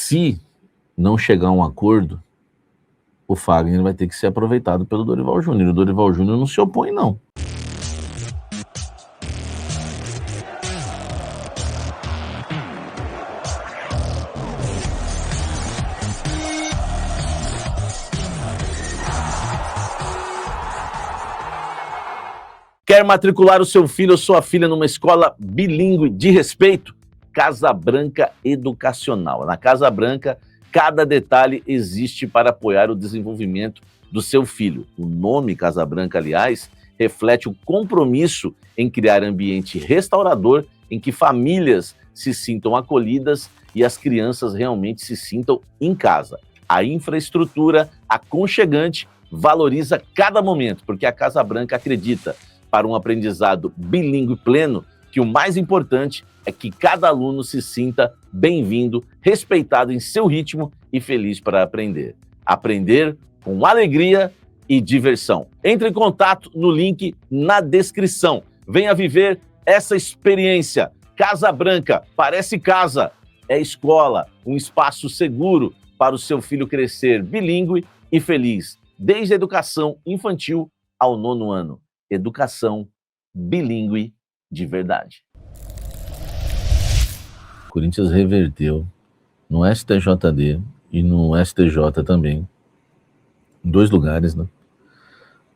se não chegar a um acordo, o Fagner vai ter que ser aproveitado pelo Dorival Júnior. O Dorival Júnior não se opõe, não. Quer matricular o seu filho ou sua filha numa escola bilíngue de respeito? Casa Branca Educacional. Na Casa Branca, cada detalhe existe para apoiar o desenvolvimento do seu filho. O nome Casa Branca, aliás, reflete o compromisso em criar ambiente restaurador em que famílias se sintam acolhidas e as crianças realmente se sintam em casa. A infraestrutura aconchegante valoriza cada momento, porque a Casa Branca acredita, para um aprendizado bilíngue pleno, que o mais importante é que cada aluno se sinta bem-vindo, respeitado em seu ritmo e feliz para aprender. Aprender com alegria e diversão. Entre em contato no link na descrição. Venha viver essa experiência. Casa Branca, parece casa, é escola, um espaço seguro para o seu filho crescer bilíngue e feliz, desde a educação infantil ao 9º ano. Educação bilíngue de verdade. O Corinthians reverteu no STJD e no STJ também, em 2 lugares, né,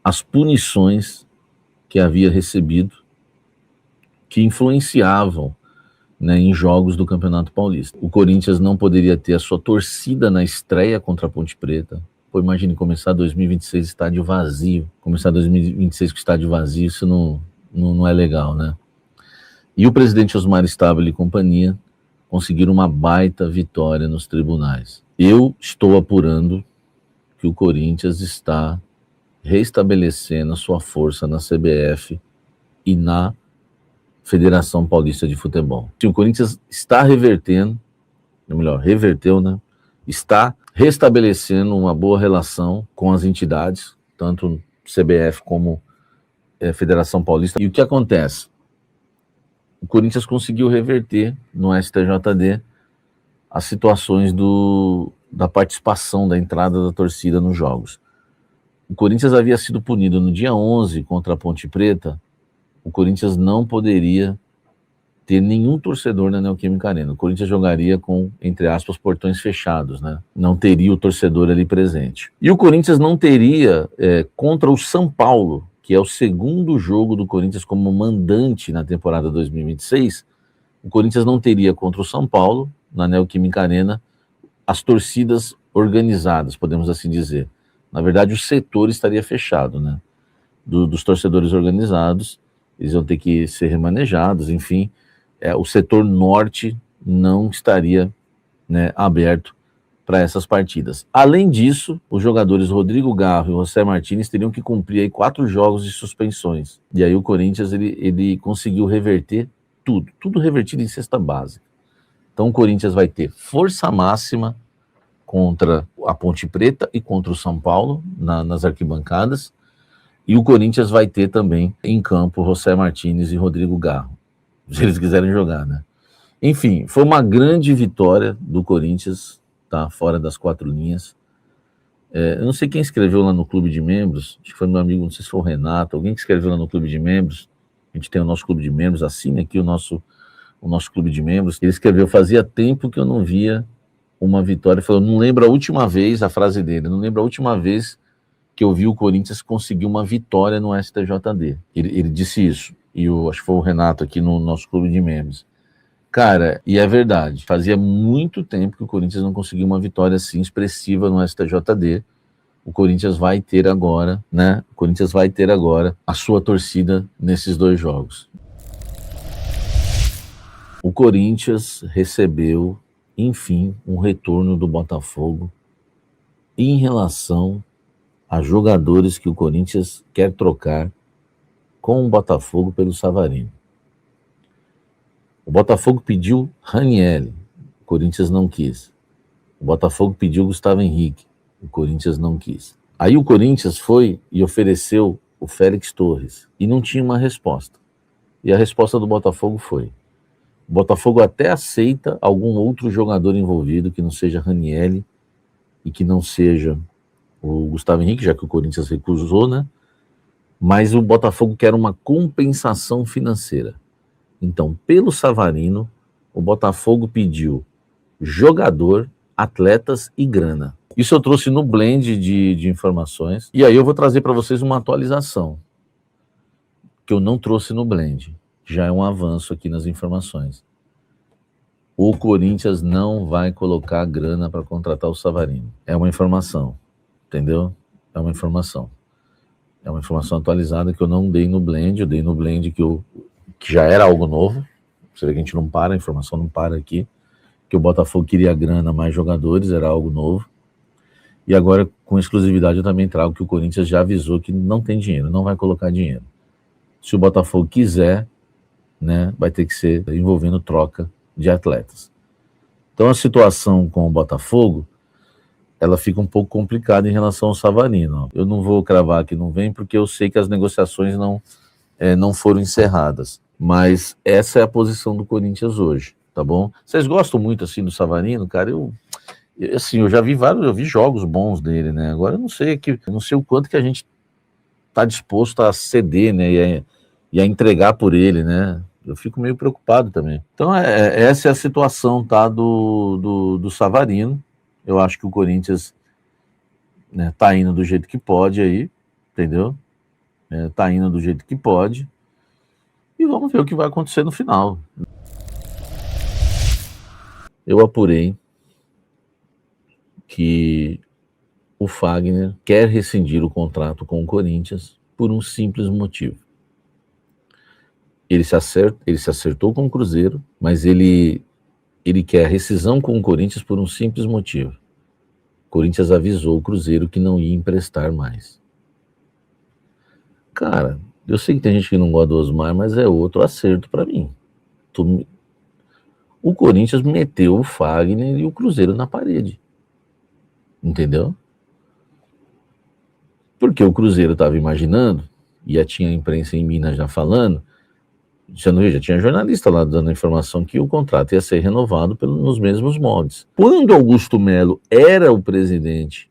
as punições que havia recebido, que influenciavam, né, em jogos do Campeonato Paulista. O Corinthians não poderia ter a sua torcida na estreia contra a Ponte Preta. Pô, imagine começar 2026 estádio vazio. Começar 2026 com estádio vazio, isso não é legal, né? E o presidente Osmar Stabile e companhia conseguiram uma baita vitória nos tribunais. Eu estou apurando que o Corinthians está restabelecendo a sua força na CBF e na Federação Paulista de Futebol. Se o Corinthians está revertendo, ou melhor, reverteu, né? Está restabelecendo uma boa relação com as entidades, tanto CBF como Federação Paulista. E o que acontece? O Corinthians conseguiu reverter no STJD as situações da participação, da entrada da torcida nos jogos. O Corinthians havia sido punido no dia 11 contra a Ponte Preta. O Corinthians não poderia ter nenhum torcedor na Neoquímica Arena. O Corinthians jogaria com, entre aspas, portões fechados, né? Não teria o torcedor ali presente. E o Corinthians não teria contra o São Paulo, que é o segundo jogo do Corinthians como mandante na temporada 2026, o Corinthians não teria contra o São Paulo, na Neoquímica Arena, as torcidas organizadas, podemos assim dizer. Na verdade, o setor estaria fechado, né? Dos torcedores organizados, eles vão ter que ser remanejados, enfim. O setor norte não estaria, né, aberto para essas partidas. Além disso, os jogadores Rodrigo Garro e José Martínez teriam que cumprir aí 4 jogos de suspensões. E aí o Corinthians ele conseguiu reverter tudo revertido em cesta básica. Então o Corinthians vai ter força máxima contra a Ponte Preta e contra o São Paulo nas arquibancadas. E o Corinthians vai ter também em campo José Martínez e Rodrigo Garro, se eles quiserem jogar, né? Enfim, foi uma grande vitória do Corinthians, tá? Fora das 4 linhas. Eu não sei quem escreveu lá no clube de membros, acho que foi meu amigo, não sei se foi o Renato, alguém que escreveu lá no clube de membros. A gente tem o nosso clube de membros, assine aqui o nosso clube de membros. Ele escreveu: fazia tempo que eu não via uma vitória. Ele falou: não lembro a última vez, a frase dele, não lembro a última vez que eu vi o Corinthians conseguir uma vitória no STJD. Ele disse isso. E acho que foi o Renato aqui no nosso clube de membros. Cara, e é verdade, fazia muito tempo que o Corinthians não conseguiu uma vitória assim expressiva no STJD. O Corinthians vai ter agora, né? O Corinthians vai ter agora a sua torcida nesses 2 jogos. O Corinthians recebeu, enfim, um retorno do Botafogo em relação a jogadores que o Corinthians quer trocar com o Botafogo pelo Savarino. O Botafogo pediu Ranieri, o Corinthians não quis. O Botafogo pediu Gustavo Henrique, o Corinthians não quis. Aí o Corinthians foi e ofereceu o Félix Torres e não tinha uma resposta. E a resposta do Botafogo foi: O Botafogo até aceita algum outro jogador envolvido que não seja Ranieri e que não seja o Gustavo Henrique, já que o Corinthians recusou, né? Mas o Botafogo quer uma compensação financeira. Então, pelo Savarino, o Botafogo pediu jogador, atletas e grana. Isso eu trouxe no blend de informações. E aí eu vou trazer para vocês uma atualização que eu não trouxe no blend. Já é um avanço aqui nas informações. O Corinthians não vai colocar grana para contratar o Savarino. É uma informação, entendeu? É uma informação. É uma informação atualizada que eu não dei no blend. Eu dei no blend que já era algo novo. Você vê que a gente não para, a informação não para aqui. Que o Botafogo queria grana, mais jogadores, era algo novo. E agora, com exclusividade, eu também trago que o Corinthians já avisou que não tem dinheiro, não vai colocar dinheiro. Se o Botafogo quiser, né, vai ter que ser envolvendo troca de atletas. Então a situação com o Botafogo, ela fica um pouco complicada em relação ao Savarino. Eu não vou cravar que não vem, porque eu sei que as negociações não foram encerradas. Mas essa é a posição do Corinthians hoje, tá bom? Vocês gostam muito assim do Savarino, cara? Assim, eu já vi eu vi jogos bons dele, né? Agora eu não sei o quanto que a gente tá disposto a ceder, né? E a entregar por ele, né? Eu fico meio preocupado também. Então, essa é a situação, tá, do Savarino. Eu acho que o Corinthians, né, tá indo do jeito que pode aí, entendeu? Tá indo do jeito que pode. E vamos ver o que vai acontecer no final. Eu apurei que o Fagner quer rescindir o contrato com o Corinthians por um simples motivo. Ele se acertou com o Cruzeiro, mas ele quer rescisão com o Corinthians por um simples motivo. O Corinthians avisou o Cruzeiro que não ia emprestar mais. Cara, eu sei que tem gente que não gosta do Osmar, mas é outro acerto para mim. O Corinthians meteu o Fagner e o Cruzeiro na parede. Entendeu? Porque o Cruzeiro estava imaginando, e já tinha a imprensa em Minas já falando, já tinha jornalista lá dando a informação que o contrato ia ser renovado nos mesmos moldes. Quando Augusto Melo era o presidente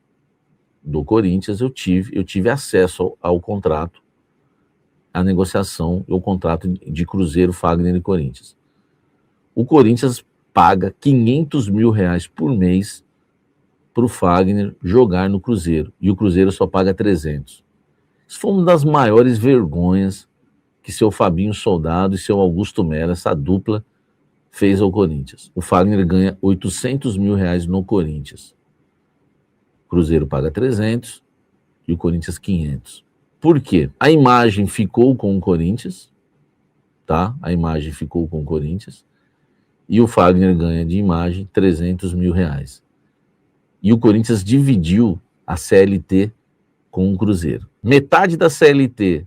do Corinthians, eu tive acesso ao contrato, à negociação e ao contrato de Cruzeiro, Fagner e Corinthians. O Corinthians paga R$500 mil por mês para o Fagner jogar no Cruzeiro, e o Cruzeiro só paga 300. Isso foi uma das maiores vergonhas que seu Fabinho Soldado e seu Augusto Melo, essa dupla, fez ao Corinthians. O Fagner ganha R$800 mil no Corinthians. O Cruzeiro paga 300 e o Corinthians 500. Por quê? A imagem ficou com o Corinthians, tá? A imagem ficou com o Corinthians e o Fagner ganha de imagem R$300 mil. E o Corinthians dividiu a CLT com o Cruzeiro. Metade da CLT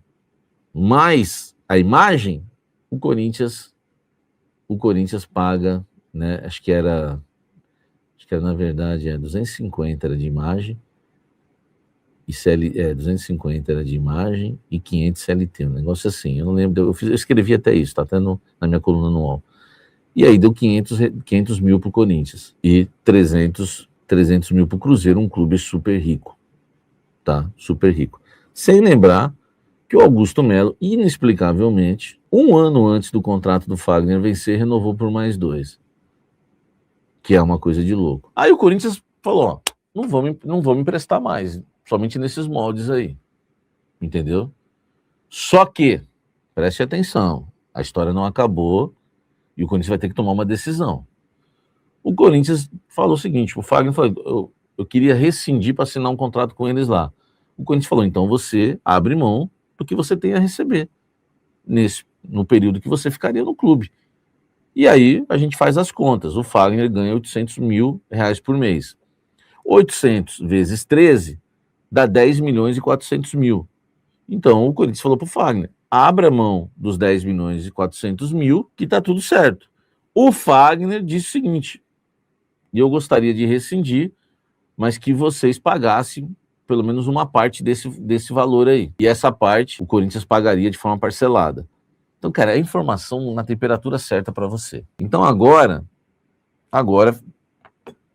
mais a imagem, o Corinthians paga, né? Acho que era na verdade 250 era de imagem e 250 era de imagem e 500 CLT, um negócio assim. Eu não lembro, eu escrevi até isso, tá até na minha coluna no UOL. E aí deu 500 mil pro Corinthians e 300 mil pro Cruzeiro, um clube super rico, tá? Super rico. Sem lembrar que o Augusto Melo, inexplicavelmente, um ano antes do contrato do Fagner vencer, renovou por mais 2. Que é uma coisa de louco. Aí o Corinthians falou, ó, não vou me emprestar mais, somente nesses moldes aí. Entendeu? Só que, preste atenção, a história não acabou e o Corinthians vai ter que tomar uma decisão. O Corinthians falou o seguinte, o Fagner falou, eu queria rescindir para assinar um contrato com eles lá. O Corinthians falou, então você abre mão do que você tem a receber no período que você ficaria no clube. E aí a gente faz as contas. O Fagner ganha R$800 mil por mês. 800 vezes 13 dá 10 milhões e 400 mil. Então o Corinthians falou para o Fagner, abra mão dos 10 milhões e 400 mil que tá tudo certo. O Fagner disse o seguinte, e eu gostaria de rescindir, mas que vocês pagassem pelo menos uma parte desse valor aí. E essa parte o Corinthians pagaria de forma parcelada. Então, cara, é informação na temperatura certa para você. Então, agora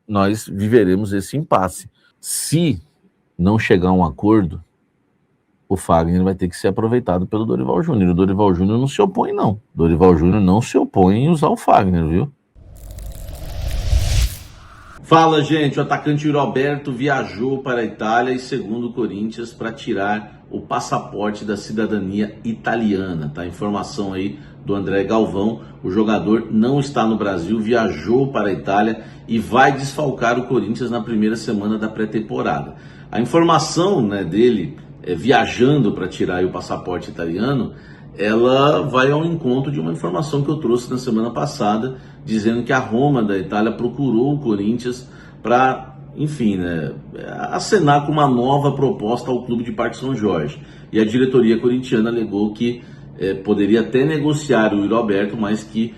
nós viveremos esse impasse. Se não chegar a um acordo, o Fagner vai ter que ser aproveitado pelo Dorival Júnior. O Dorival Júnior não se opõe, não. O Dorival Júnior não se opõe em usar o Fagner, viu? Fala, gente, o atacante Yuri Alberto viajou para a Itália e, segundo o Corinthians, para tirar o passaporte da cidadania italiana, tá? Informação aí do André Galvão, o jogador não está no Brasil, viajou para a Itália e vai desfalcar o Corinthians na primeira semana da pré-temporada. A informação, né, dele viajando para tirar o passaporte italiano, ela vai ao encontro de uma informação que eu trouxe na semana passada, dizendo que a Roma da Itália procurou o Corinthians para, enfim, né, acenar com uma nova proposta ao clube de Parque São Jorge. E a diretoria corintiana alegou que poderia até negociar o Yuri Alberto, mas que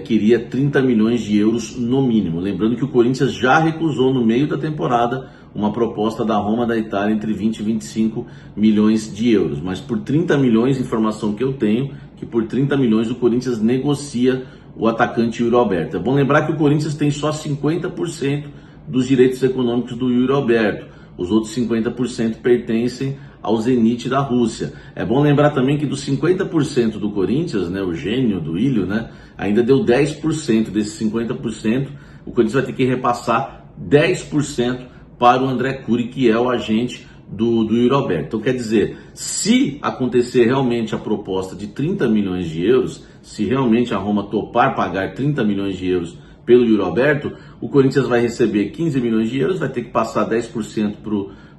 queria 30 milhões de euros no mínimo. Lembrando que o Corinthians já recusou no meio da temporada uma proposta da Roma da Itália entre 20 e 25 milhões de euros. Mas por 30 milhões, informação que eu tenho, que por 30 milhões o Corinthians negocia o atacante Yuri Alberto. É bom lembrar que o Corinthians tem só 50% dos direitos econômicos do Yuri Alberto. Os outros 50% pertencem ao Zenit da Rússia. É bom lembrar também que dos 50% do Corinthians, né, o gênio do Ilho, né, ainda deu 10% desses 50%. O Corinthians vai ter que repassar 10% para o André Curi, que é o agente do Yuri Alberto. Então, quer dizer, se acontecer realmente a proposta de 30 milhões de euros, se realmente a Roma topar pagar 30 milhões de euros pelo Yuri Alberto, o Corinthians vai receber 15 milhões de euros, vai ter que passar 10%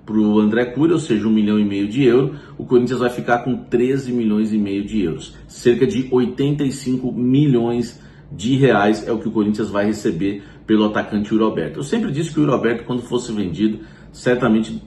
para o André Curi, ou seja, 1,5 milhão de euros. O Corinthians vai ficar com 13,5 milhões de euros. Cerca de 85 milhões de reais é o que o Corinthians vai receber pelo atacante Yuri Alberto. Eu sempre disse que o Yuri Alberto, quando fosse vendido, certamente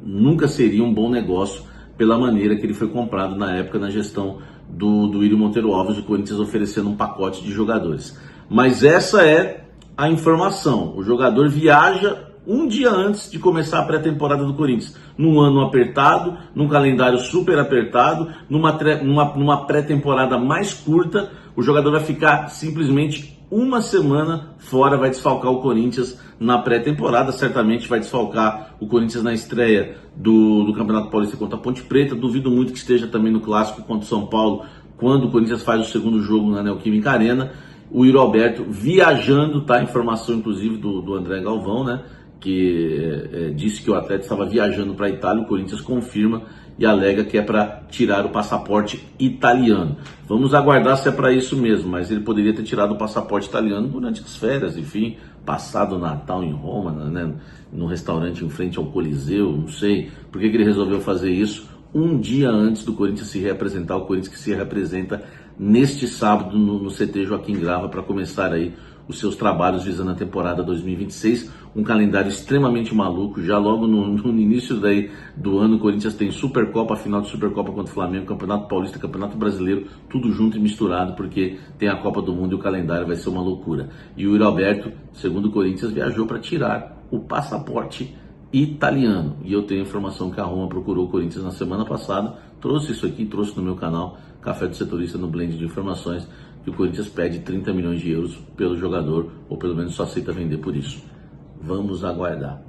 nunca seria um bom negócio pela maneira que ele foi comprado na época, na gestão do Írio Monteiro Alves, o Corinthians oferecendo um pacote de jogadores. Mas essa é a informação. O jogador viaja um dia antes de começar a pré-temporada do Corinthians, num ano apertado, num calendário super apertado, numa pré-temporada mais curta. O jogador vai ficar simplesmente uma semana fora, vai desfalcar o Corinthians na pré-temporada, certamente vai desfalcar o Corinthians na estreia do Campeonato Paulista contra a Ponte Preta. Duvido muito que esteja também no Clássico contra o São Paulo, quando o Corinthians faz o segundo jogo na Neoquímica Arena. O Yuri Alberto viajando, tá? Informação inclusive do André Galvão, né? Que disse que o atleta estava viajando para a Itália. O Corinthians confirma e alega que é para tirar o passaporte italiano. Vamos aguardar se é para isso mesmo, mas ele poderia ter tirado o passaporte italiano durante as férias, enfim, passado o Natal em Roma, né, no restaurante em frente ao Coliseu, não sei. Por que ele resolveu fazer isso um dia antes do Corinthians se reapresentar, o Corinthians que se reapresenta neste sábado no CT Joaquim Grava para começar aí os seus trabalhos visando a temporada 2026, um calendário extremamente maluco. Já logo no início do ano, o Corinthians tem Supercopa, final de Supercopa contra o Flamengo, Campeonato Paulista, Campeonato Brasileiro, tudo junto e misturado, porque tem a Copa do Mundo e o calendário vai ser uma loucura. E o Yuri Alberto, segundo o Corinthians, viajou para tirar o passaporte italiano. E eu tenho informação que a Roma procurou o Corinthians na semana passada, trouxe isso aqui, trouxe no meu canal Café do Setorista no Blend de Informações, que o Corinthians pede 30 milhões de euros pelo jogador, ou pelo menos só aceita vender por isso. Vamos aguardar.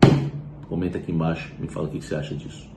Comenta aqui embaixo, me fala o que você acha disso.